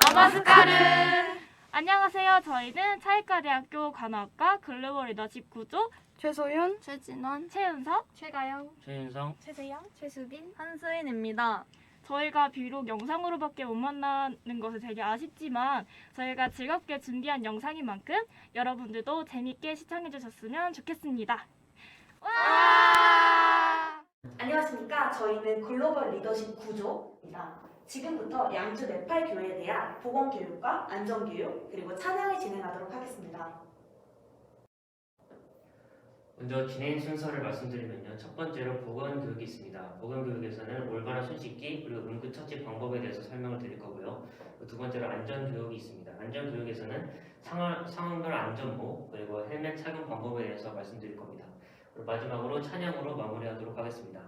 너머스카르. 안녕하세요. 저희는 차이과대학교 간호학과 글로벌 리더십 구조 최소윤, 최진원, 최은석, 최가영, 최윤성, 최세영, 최수빈, 한수인입니다. 저희가 비록 영상으로밖에 못 만나는 것은 되게 아쉽지만 저희가 즐겁게 준비한 영상인 만큼 여러분들도 재밌게 시청해 주셨으면 좋겠습니다. 와! 안녕하십니까. 저희는 글로벌 리더십 구조입니다. 지금부터 양주 네팔교회에 대한 보건교육과 안전교육 그리고 찬양을 진행하도록 하겠습니다. 먼저 진행 순서를 말씀드리면요. 첫 번째로 보건교육이 있습니다. 보건교육에서는 올바른 손 씻기 그리고 응급처치 방법에 대해서 설명을 드릴 거고요. 두 번째로 안전교육이 있습니다. 안전교육에서는 상황별 안전모 그리고 헬멧 착용 방법에 대해서 말씀드릴 겁니다. 그리고 마지막으로 찬양으로 마무리하도록 하겠습니다.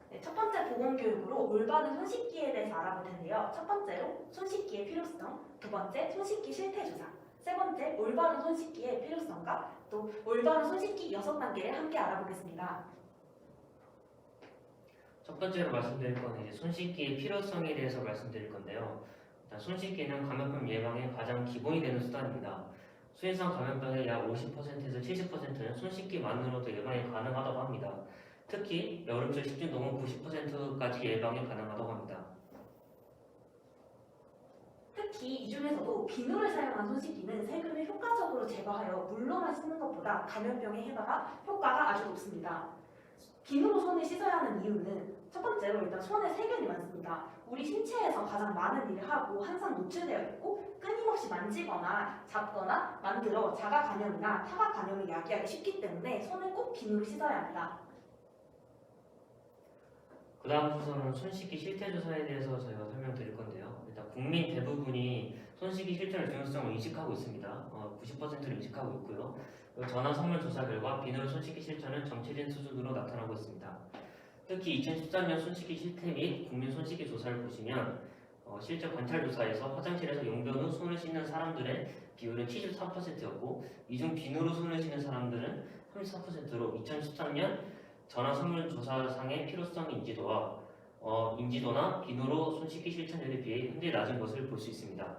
네, 첫 번째 보건교육으로 올바른 손 씻기에 대해서 알아볼 텐데요. 첫 번째로 손 씻기의 필요성, 두 번째 손 씻기 실태조사, 세 번째 올바른 손 씻기의 필요성과 또 올바른 손 씻기 6단계를 함께 알아보겠습니다. 첫 번째로 말씀드릴 건 이제 손 씻기의 필요성에 대해서 말씀드릴 건데요. 일단 손 씻기는 감염병 예방의 가장 기본이 되는 수단입니다. 수인성 감염병의 약 50%에서 70%는 손 씻기만으로도 예방이 가능하다고 합니다. 특히 여름철 식중독은 90%까지 예방이 가능하다고 합니다. 특히 이 중에서도 비누를 사용한 손 씻기는 세균을 효과적으로 제거하여 물로만 씻는 것보다 감염병의 해마가 효과가 아주 높습니다. 비누로 손을 씻어야 하는 이유는 첫 번째로 일단 손에 세균이 많습니다. 우리 신체에서 가장 많은 일을 하고 항상 노출되어 있고 끊임없이 만지거나 잡거나 만들어 자가 감염이나 타가 감염을 야기하기 쉽기 때문에 손을 꼭 비누로 씻어야 합니다. 그 다음 순서는 손 씻기 실태조사에 대해서 저희가 설명드릴 건데요. 일단 국민 대부분이 손 씻기 실천의 중요성을 인식하고 있습니다. 90%를 인식하고 있고요. 전화 선물 조사 결과 비누로 손 씻기 실천은 정체된 수준으로 나타나고 있습니다. 특히 2013년 손 씻기 실태 및 국민 손 씻기 조사를 보시면 실제 관찰 조사에서 화장실에서 용변 후 손을 씻는 사람들의 비율은 73%였고 이중 비누로 손을 씻는 사람들은 34%로 2013년 전화 선물 조사상의 필요성 인지도나 비누로 손 씻기 실천율에 비해 현재 낮은 것을 볼 수 있습니다.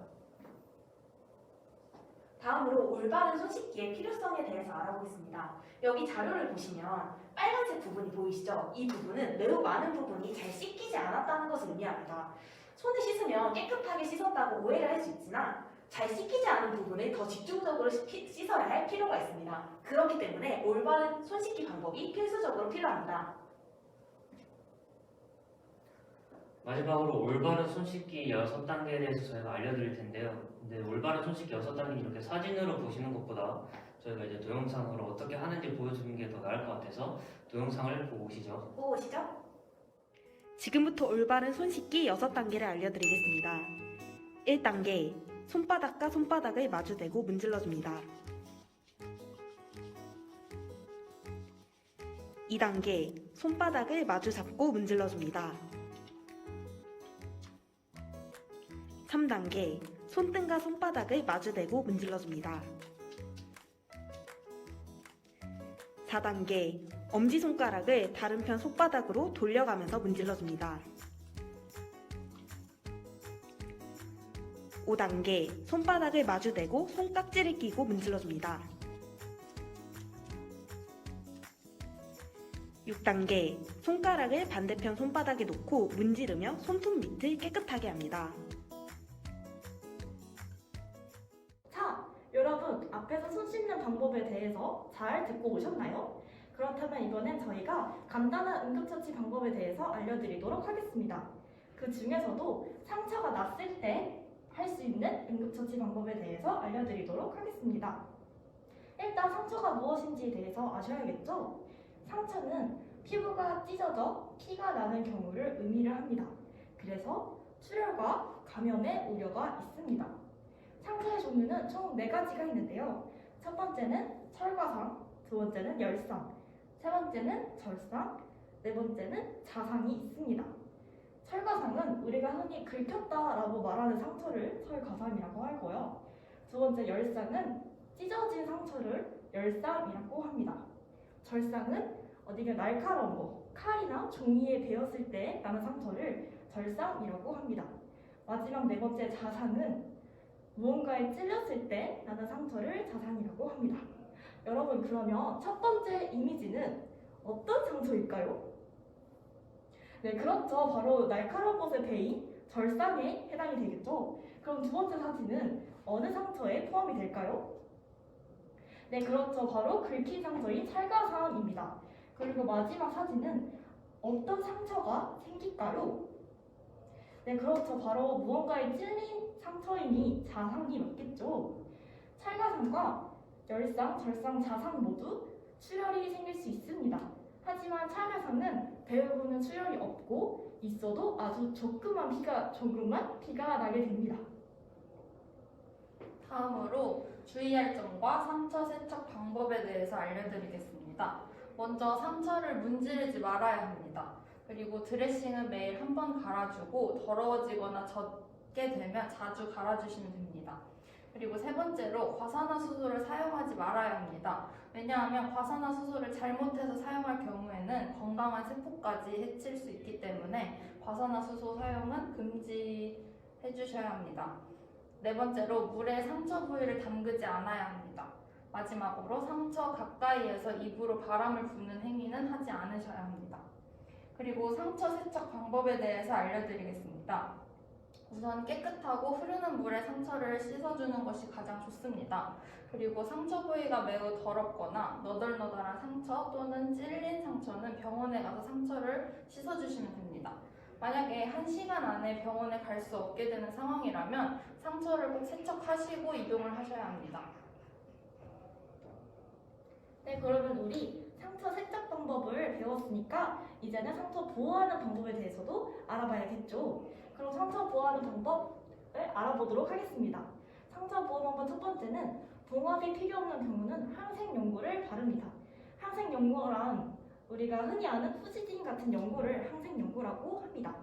다음으로 올바른 손 씻기의 필요성에 대해서 알아보겠습니다. 여기 자료를 보시면 빨간색 부분이 보이시죠? 이 부분은 매우 많은 부분이 잘 씻기지 않았다는 것을 의미합니다. 손을 씻으면 깨끗하게 씻었다고 오해를 할 수 있지만 잘 씻기지 않은 부분을 더 집중적으로 씻어야 할 필요가 있습니다. 그렇기 때문에 올바른 손 씻기 방법이 필수적으로 필요합니다. 마지막으로 올바른 손 씻기 6단계에 대해서 저희가 알려드릴 텐데요. 근데 올바른 손 씻기 6단계는 이렇게 사진으로 보시는 것보다 저희가 이제 동영상으로 어떻게 하는지 보여주는 게 더 나을 것 같아서 동영상을 보고 오시죠. 보고 오시죠? 지금부터 올바른 손 씻기 6단계를 알려드리겠습니다. 1단계, 손바닥과 손바닥을 마주대고 문질러줍니다. 2단계, 손바닥을 마주 잡고 문질러줍니다. 3단계, 손등과 손바닥을 마주대고 문질러줍니다. 4단계, 엄지손가락을 다른 편 손바닥으로 돌려가면서 문질러줍니다. 5단계, 손바닥을 마주대고 손깍지를 끼고 문질러줍니다. 6단계, 손가락을 반대편 손바닥에 놓고 문지르며 손톱 밑을 깨끗하게 합니다. 자, 여러분 앞에서 손 씻는 방법에 대해서 잘 듣고 오셨나요? 그렇다면 이번엔 저희가 간단한 응급처치 방법에 대해서 알려드리도록 하겠습니다. 그 중에서도 상처가 났을 때 할 수 있는 응급처치 방법에 대해서 알려드리도록 하겠습니다. 일단 상처가 무엇인지에 대해서 아셔야겠죠? 상처는 피부가 찢어져 피가 나는 경우를 의미를 합니다. 그래서 출혈과 감염의 우려가 있습니다. 상처의 종류는 총 4가지가 있는데요. 첫 번째는 철과상, 두 번째는 열상, 세 번째는 절상, 네 번째는 자상이 있습니다. 철과상은 우리가 흔히 긁혔다라고 말하는 상처를 철과상이라고 하고요. 두 번째 열상은 찢어진 상처를 열상이라고 합니다. 절상은 어디가 날카로운 거, 칼이나 종이에 베었을 때 나는 상처를 절상이라고 합니다. 마지막 네 번째 자상은 무언가에 찔렸을 때 나는 상처를 자상이라고 합니다. 여러분, 그러면 첫 번째 이미지는 어떤 상처일까요? 네, 그렇죠. 바로 날카로운 것에 베인 절상에 해당이 되겠죠. 그럼 두 번째 사진은 어느 상처에 포함이 될까요? 네, 그렇죠. 바로 긁힌 상처인 찰가상입니다. 그리고 마지막 사진은 어떤 상처가 생길까요? 네, 그렇죠. 바로 무언가에 찔린 상처이니 자상이 맞겠죠. 찰가상과 열상, 절상, 자상 모두 출혈이 생길 수 있습니다. 하지만 찰가상은 대부분은 출혈이 없고 있어도 아주 조금만 피가 나게 됩니다. 다음으로 주의할 점과 상처 세척 방법에 대해서 알려드리겠습니다. 먼저 상처를 문지르지 말아야 합니다. 그리고 드레싱은 매일 한 번 갈아주고 더러워지거나 젖게 되면 자주 갈아주시면 됩니다. 그리고 세 번째로 과산화수소를 사용하지 말아야 합니다. 왜냐하면 과산화수소를 잘못해서 사용할 경우에는 건강한 세포까지 해칠 수 있기 때문에 과산화수소 사용은 금지해 주셔야 합니다. 네 번째로 물에 상처 부위를 담그지 않아야 합니다. 마지막으로 상처 가까이에서 입으로 바람을 부는 행위는 하지 않으셔야 합니다. 그리고 상처 세척 방법에 대해서 알려드리겠습니다. 우선 깨끗하고 흐르는 물에 상처를 씻어주는 것이 가장 좋습니다. 그리고 상처 부위가 매우 더럽거나 너덜너덜한 상처 또는 찔린 상처는 병원에 가서 상처를 씻어주시면 됩니다. 만약에 1시간 안에 병원에 갈 수 없게 되는 상황이라면 상처를 꼭 세척하시고 이동을 하셔야 합니다. 네, 그러면 우리 상처 세척 방법을 배웠으니까 이제는 상처 보호하는 방법에 대해서도 알아봐야겠죠. 그럼 상처 보호하는 방법을 알아보도록 하겠습니다. 상처 보호 방법 첫 번째는 봉합이 필요 없는 경우는 항생 연고를 바릅니다. 항생 연고란 우리가 흔히 아는 후지딘 같은 연고를 항생 연고라고 합니다.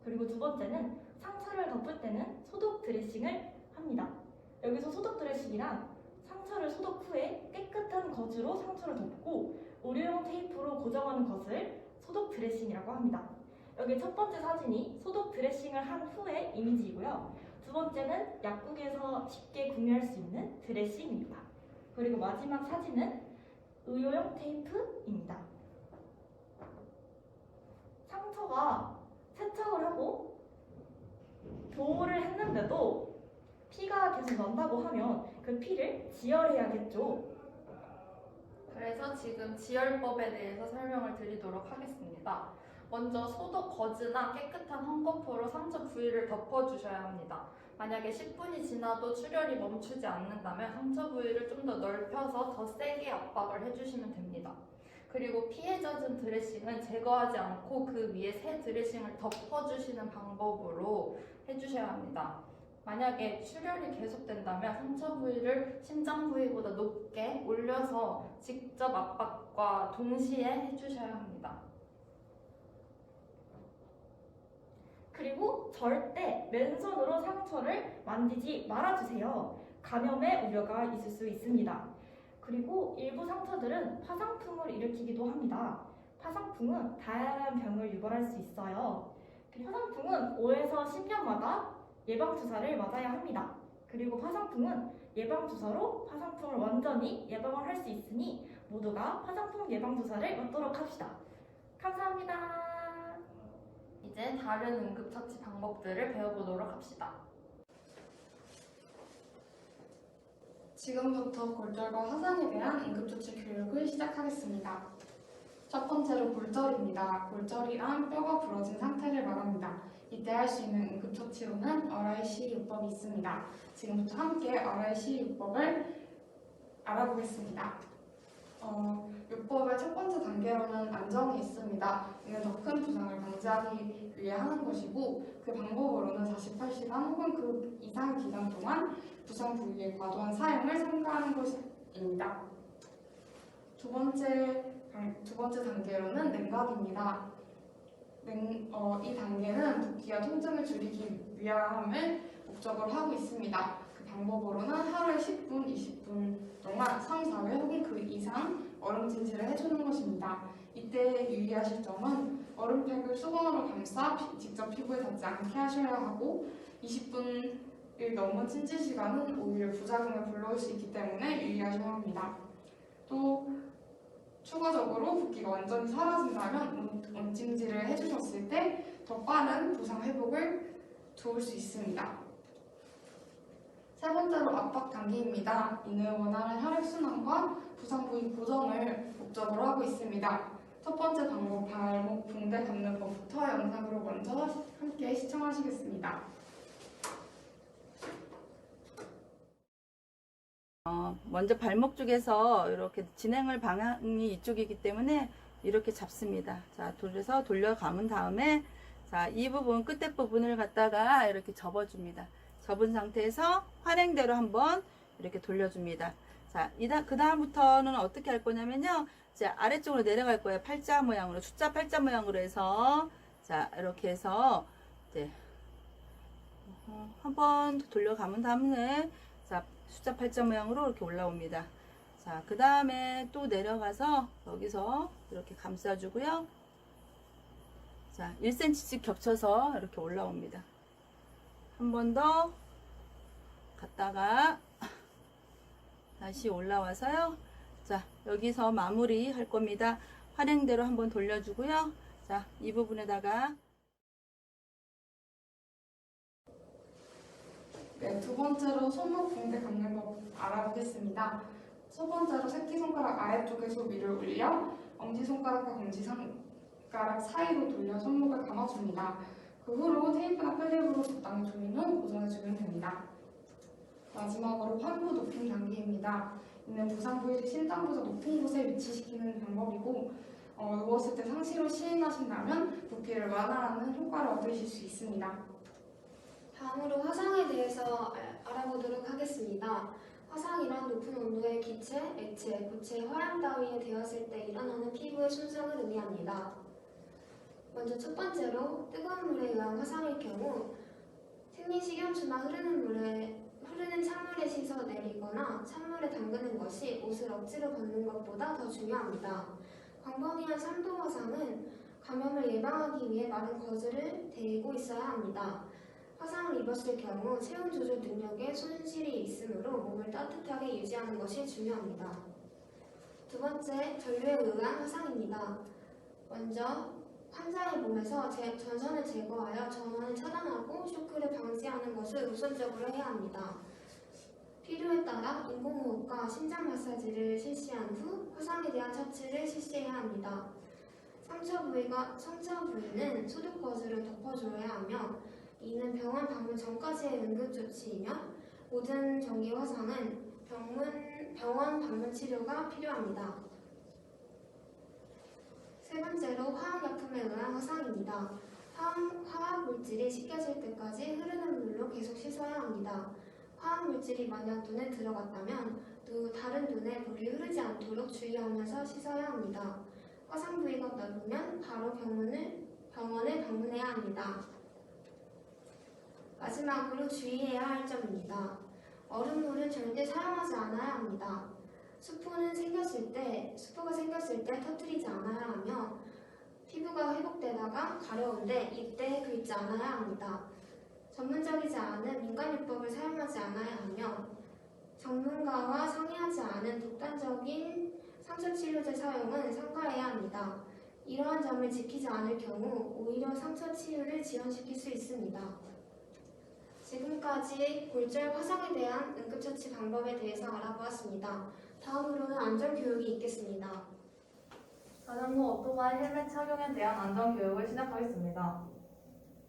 그리고 두 번째는 상처를 덮을 때는 소독 드레싱을 합니다. 여기서 소독 드레싱이란 상처를 소독 후에 깨끗한 거즈로 상처를 덮고 의료용 테이프로 고정하는 것을 소독 드레싱이라고 합니다. 여기 첫 번째 사진이 소독 드레싱을 한 후의 이미지이고요. 두 번째는 약국에서 쉽게 구매할 수 있는 드레싱입니다. 그리고 마지막 사진은 의료용 테이프입니다. 상처가 세척을 하고 보호를 했는데도 피가 계속 난다고 하면 그 피를 지혈해야겠죠. 그래서 지금 지혈법에 대해서 설명을 드리도록 하겠습니다. 먼저 소독 거즈나 깨끗한 헝겊으로 상처 부위를 덮어주셔야 합니다. 만약에 10분이 지나도 출혈이 멈추지 않는다면 상처 부위를 좀 더 넓혀서 더 세게 압박을 해주시면 됩니다. 그리고 피에 젖은 드레싱은 제거하지 않고 그 위에 새 드레싱을 덮어주시는 방법으로 해주셔야 합니다. 만약에 출혈이 계속된다면 상처 부위를 심장 부위보다 높게 올려서 직접 압박과 동시에 해주셔야 합니다. 그리고 절대 맨손으로 상처를 만지지 말아주세요. 감염의 우려가 있을 수 있습니다. 그리고 일부 상처들은 파상풍을 일으키기도 합니다. 파상풍은 다양한 병을 유발할 수 있어요. 파상풍은 5에서 10년마다 예방주사를 맞아야 합니다. 그리고 파상풍은 예방주사로 파상풍을 완전히 예방을 할 수 있으니 모두가 파상풍 예방주사를 맞도록 합시다. 감사합니다. 이제 다른 응급처치 방법들을 배워보도록 합시다. 지금부터 골절과 화상에 대한 응급조치 교육을 시작하겠습니다. 첫 번째로 골절입니다. 골절이란 뼈가 부러진 상태를 말합니다. 이때 할 수 있는 응급처치로는 RIC 요법이 있습니다. 지금부터 함께 RIC 요법을 알아보겠습니다. 요법의 첫 번째 단계로는 안정이 있습니다. 이는 더 큰 부상을 방지하기 위해 하는 것이고 그 방법으로는 48시간 혹은 그 이상 기간 동안 부상 부위의 과도한 사용을 삼가하는 것입니다. 두 번째 단계로는 냉각입니다. 이 단계는 붓기와 통증을 줄이기 위함을 목적으로 하고 있습니다. 그 방법으로는 하루에 10분, 20분 동안 3, 4회 혹은 그 이상 얼음 찜질을 해주는 것입니다. 이때 유의하실 점은 얼음팩을 수건으로 감싸 직접 피부에 닿지 않게 하셔야 하고 이 20분을 넘은 침실 시간은 오히려 부작용을 불러올 수 있기 때문에 유의하셔야 합니다. 또 추가적으로 붓기가 완전히 사라진다면 온찜질을 해주셨을 때 더 빠른 부상 회복을 도울 수 있습니다. 세 번째로 압박 당기입니다. 이는 원활한 혈액순환과 부상 부위 고정을 목적으로 하고 있습니다. 첫 번째 방법, 발목 붕대 감는 법부터 영상으로 먼저 함께 시청하시겠습니다. 먼저 발목 쪽에서 이렇게 진행을 방향이 이쪽이기 때문에 이렇게 잡습니다. 자, 돌려서 돌려감은 다음에 자, 이 부분 끝에 부분을 갖다가 이렇게 접어줍니다. 접은 상태에서 활행대로 한번 이렇게 돌려줍니다. 자, 그 다음부터는 어떻게 할 거냐면요. 자, 아래쪽으로 내려갈 거예요. 팔자 모양으로, 숫자 팔자 모양으로 해서 자, 이렇게 해서 이제 한번 돌려감은 다음에 자, 숫자 팔자 모양으로 이렇게 올라옵니다. 자, 그 다음에 또 내려가서 여기서 이렇게 감싸주고요. 자, 1cm씩 겹쳐서 이렇게 올라옵니다. 한 번 더 갔다가 다시 올라와서요. 자, 여기서 마무리 할 겁니다. 활행대로 한번 돌려주고요. 자, 이 부분에다가 네, 두 번째로 손목 붕대 감는 법 알아보겠습니다. 첫 번째로 새끼손가락 아래쪽에서 위를 올려 엄지손가락과 검지손가락 사이로 돌려 손목을 감아줍니다. 그 후로 테이프나 클립으로 적당히 조인 후 고정해주면 됩니다. 마지막으로 환부 높임 당기입니다. 이는 부상 부위 심장보다 높은 곳에 위치시키는 방법이고 누웠을 때 상시로 시행하신다면 붓기를 완화하는 효과를 얻으실 수 있습니다. 다음으로 화상에 대해서 알아보도록 하겠습니다. 화상이란 높은 온도의 기체, 액체, 고체, 화염 따위에 데웠을 때 일어나는 피부의 손상을 의미합니다. 먼저 첫 번째로 뜨거운 물에 의한 화상일 경우 생리식염수나 흐르는 찬물에 씻어 내리거나 찬물에 담그는 것이 옷을 억지로 벗는 것보다 더 중요합니다. 광범위한 3도 화상은 감염을 예방하기 위해 마른 거즈를 대고 있어야 합니다. 화상을 입었을 경우 체온 조절 능력에 손실이 있으므로 몸을 따뜻하게 유지하는 것이 중요합니다. 두 번째, 전류에 의한 화상입니다. 먼저 환자의 몸에서 전선을 제거하여 전원을 차단하고 쇼크를 방지하는 것을 우선적으로 해야 합니다. 필요에 따라 인공호흡과 심장 마사지를 실시한 후 화상에 대한 처치를 실시해야 합니다. 상처 부위는 소독 거즈로 덮어줘야 하며 이는 병원 방문 전까지의 응급조치이며 모든 전기 화상은 병원 방문 치료가 필요합니다. 세 번째로 화학약품에 의한 화상입니다. 화학물질이 씻겨질 때까지 흐르는 물로 계속 씻어야 합니다. 화학물질이 만약 눈에 들어갔다면 다른 눈에 물이 흐르지 않도록 주의하면서 씻어야 합니다. 화상 부위가 넓으면 바로 병원을 방문해야 합니다. 마지막으로 주의해야 할 점입니다. 얼음물은 절대 사용하지 않아야 합니다. 수포가 생겼을 때 터뜨리지 않아야 하며 피부가 회복되다가 가려운데 이때 긁지 않아야 합니다. 전문적이지 않은 민간요법을 사용하지 않아야 하며 전문가와 상의하지 않은 독단적인 상처치료제 사용은 삼가해야 합니다. 이러한 점을 지키지 않을 경우 오히려 상처 치유를 지연시킬 수 있습니다. 지금까지 골절 화상에 대한 응급처치 방법에 대해서 알아보았습니다. 다음으로는 안전교육이 있겠습니다. 자전거, 오토바이 헬멧 착용에 대한 안전교육을 시작하겠습니다.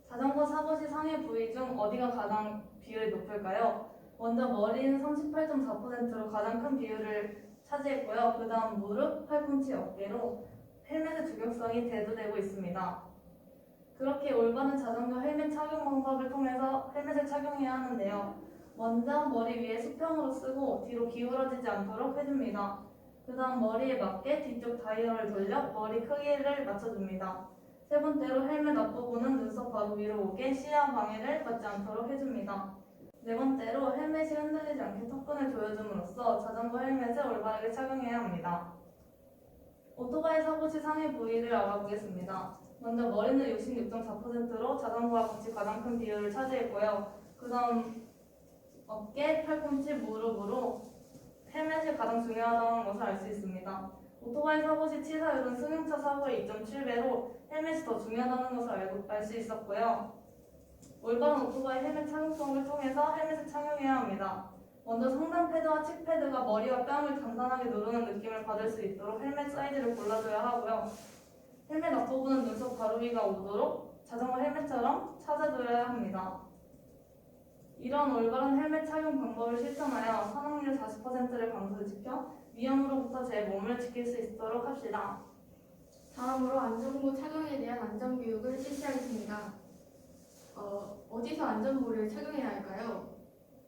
자전거 사고 시 상해 부위 중 어디가 가장 비율이 높을까요? 먼저 머리는 38.4%로 가장 큰 비율을 차지했고요. 그 다음 무릎, 팔꿈치, 어깨로 헬멧의 주격성이 대두되고 있습니다. 그렇게 올바른 자전거 헬멧 착용 방법을 통해서 헬멧을 착용해야 하는데요. 먼저 머리 위에 수평으로 쓰고 뒤로 기울어지지 않도록 해줍니다. 그 다음 머리에 맞게 뒤쪽 다이얼을 돌려 머리 크기를 맞춰줍니다. 세 번째로 헬멧 앞부분은 눈썹 바로 위로 오게 시야 방해를 받지 않도록 해줍니다. 네 번째로 헬멧이 흔들리지 않게 턱끈을 조여줌으로써 자전거 헬멧을 올바르게 착용해야 합니다. 오토바이 사고 시 상해 부위를 알아보겠습니다. 먼저 머리는 66.4%로 자전거와 같이 가장 큰 비율을 차지했고요. 그 다음 어깨, 팔꿈치, 무릎으로 헬멧이 가장 중요하다는 것을 알 수 있습니다. 오토바이 사고 시 치사율은 승용차 사고의 2.7배로 헬멧이 더 중요하다는 것을 알 수 있었고요. 올바른 오토바이 헬멧 착용법을 통해서 헬멧을 착용해야 합니다. 먼저 상단 패드와 칙 패드가 머리와 뺨을 단단하게 누르는 느낌을 받을 수 있도록 헬멧 사이즈를 골라줘야 하고요. 헬멧 앞부분은 눈썹 가루 위가 오도록 자전거 헬멧처럼 찾아줘야 합니다. 이런 올바른 헬멧 착용 방법을 실천하여 사망률 40%를 감소시켜 위험으로부터 제 몸을 지킬 수 있도록 합시다. 다음으로 안전모 착용에 대한 안전교육을 실시하겠습니다. 어디서 안전모를 착용해야 할까요?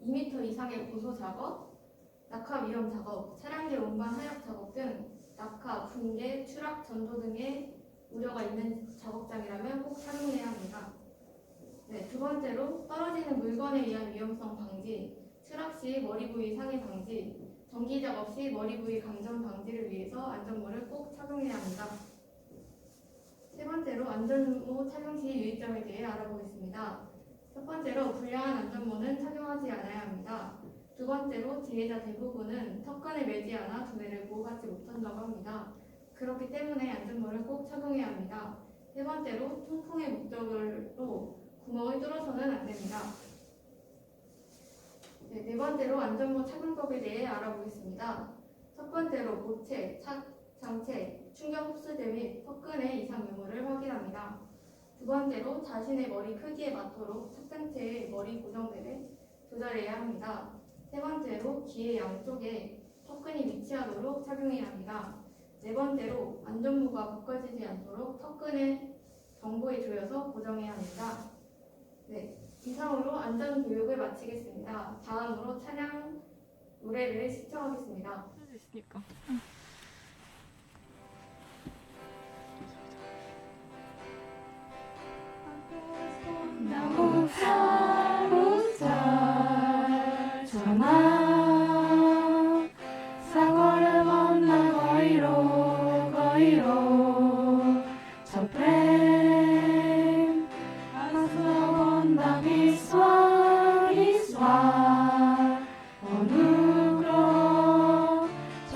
2m 이상의 고소 작업, 낙하 위험 작업, 차량계 운반 하역 작업 등 낙하, 붕괴, 추락, 전도 등의 우려가 있는 작업장이라면 꼭 착용해야 합니다. 네, 두 번째로 떨어지는 물건에 의한 위험성 방지, 추락 시 머리 부위 상해 방지, 전기 작업 시 머리 부위 감전 방지를 위해서 안전모를 꼭 착용해야 합니다. 세 번째로 안전모 착용 시 유의점에 대해 알아보겠습니다. 첫 번째로 불량한 안전모는 착용하지 않아야 합니다. 두 번째로 지혜자 대부분은 턱끈을 매지 않아 두뇌를 보호받지 못한다고 합니다. 그렇기 때문에 안전모를 꼭 착용해야 합니다. 세 번째로 통풍의 목적으로 구멍을 뚫어서는 안 됩니다. 네 번째로 안전모 착용법에 대해 알아보겠습니다. 첫 번째로 고체, 장체, 충격 흡수제 및 턱끈의 이상 유무를 확인합니다. 두 번째로 자신의 머리 크기에 맞도록 착장체의 머리 고정대를 조절해야 합니다. 세 번째로 귀의 양쪽에 턱끈이 위치하도록 착용해야 합니다. 네 번째로 안전모가 벗겨지지 않도록 턱끈을 경보에 조여서 고정해야 합니다. 네, 이상으로 안전교육을 마치겠습니다. 다음으로 차량 노래를 시청하겠습니다. 전화 사고를 만나 거이로 저 프레임 가서 본다 기스와 어느 곳 저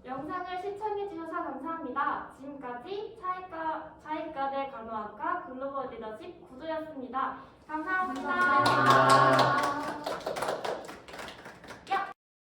영상을 시청해주셔서 감사합니다. 지금까지 차이과대 간호학과 글로벌 리더십 구조였습니다. 감사합니다. 감사합니다.